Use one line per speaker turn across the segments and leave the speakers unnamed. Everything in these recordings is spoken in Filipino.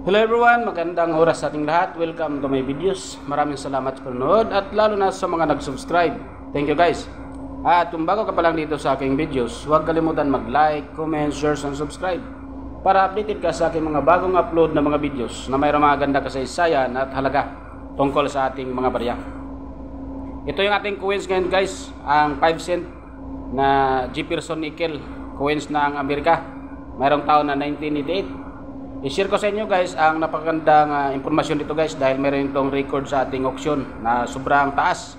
Hello everyone, magandang oras sa ating lahat. Welcome to my videos. Maraming salamat sa panonood at lalo na sa mga nag-subscribe. Thank you guys. At kung bago ka pa lang dito sa aking videos, huwag kalimutan mag-like, comment, share, and subscribe para updated ka sa aking mga bagong upload na mga videos na mayroong mga ganda kasaysayan at halaga tungkol sa ating mga barya. Ito yung ating coins ngayon guys, ang 5 cent na Jefferson Nickel coins ng Amerika. Mayroong taon na 1988. I-share ko sa inyo guys ang napakagandang impormasyon dito guys dahil meron itong record sa ating auction na sobrang taas.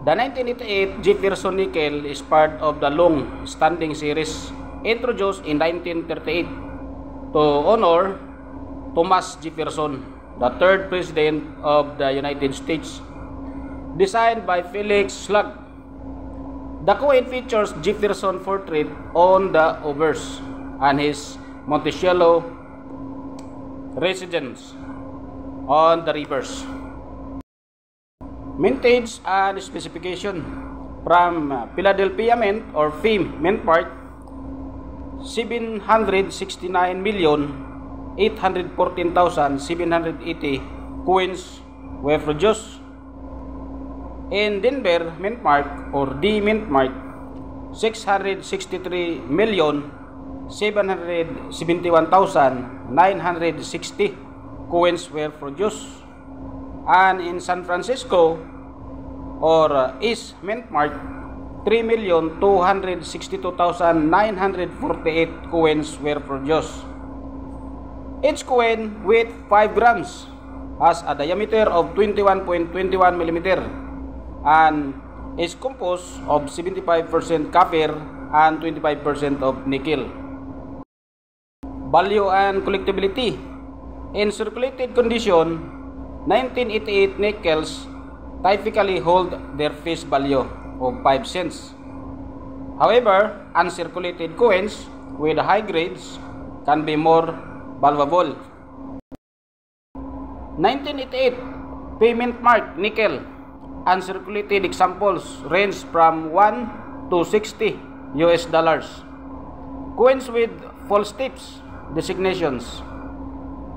The 1988 Jefferson Nickel is part of the long standing series introduced in 1938 to honor Thomas Jefferson, the third president of the United States, designed by Felix Slug. The coin features Jefferson portrait on the obverse and his Monticello residence on the reverse. Mintage and specification from Philadelphia Mint or FIM Mint part, 769,814,780 coins were produced. In Denver Mint Mark or D Mint Mark, 663,771,960 coins were produced, and in San Francisco or East Mint Mark, 3,262,948 coins were produced. Each coin with 5 grams has a diameter of 21.21 mm and is composed of 75% copper and 25% of nickel. Value and collectability. In circulated condition, 1988 nickels typically hold their face value of 5 cents. However, uncirculated coins with high grades can be more valuable. 1988 payment mark nickel uncirculated examples range from 1 to 60 US dollars. Coins with false tips designations,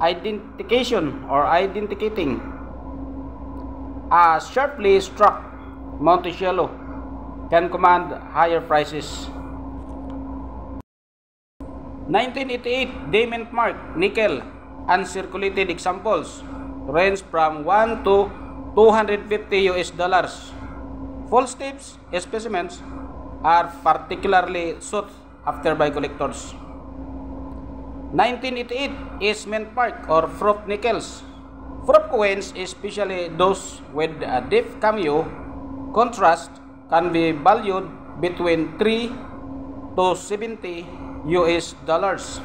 identification or identicating a sharply struck Monticello can command higher prices. 1988 Diamond Mark nickel uncirculated examples range from 1 to 250 US dollars. False tips specimens are particularly sought after by collectors. 1988 is Mint Mark or Froth nickels. Froth coins, especially those with a deep cameo contrast, can be valued between 3 to 70 US dollars.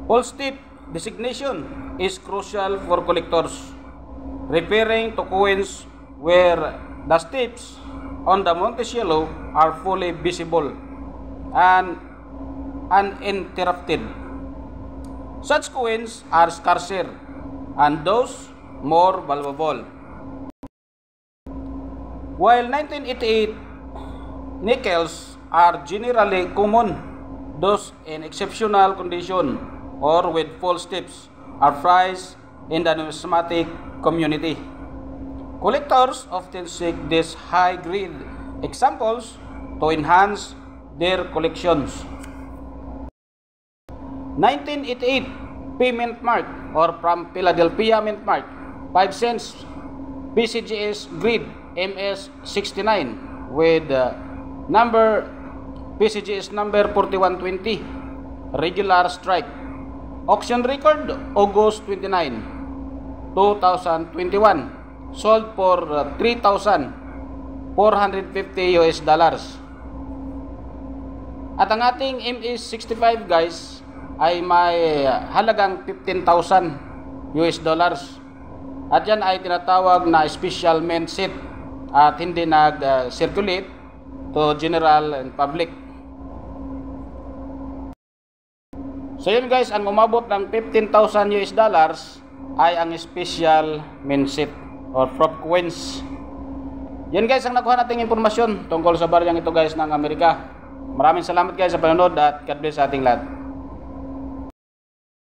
False tip designation is crucial for collectors, referring to coins where the tips on the Monticello are fully visible and uninterrupted. Such coins are scarcer and those more valuable. While 1988 nickels are generally common, those in exceptional condition or with false tips are prized in the numismatic community. Collectors often seek these high-grade examples to enhance their collections. 1988 payment mark or from Philadelphia Mint Mark, 5 cents PCGS grid MS69 with number PCGS number 4120, regular strike. Auction record August 29, 2021. Sold for 3,450 US dollars. At ang ating MS65 guys ay may halagang 15,000 US dollars. At yan ay tinatawag na special mint set at hindi nag-circulate to general and public. So yun guys, ang umabot ng 15,000 US dollars ay ang special mint set or Froth coins. Yan guys ang nakuha nating impormasyon tungkol sa baryang ito guys ng Amerika. Maraming salamat guys sa panonood at God bless sa ating lahat.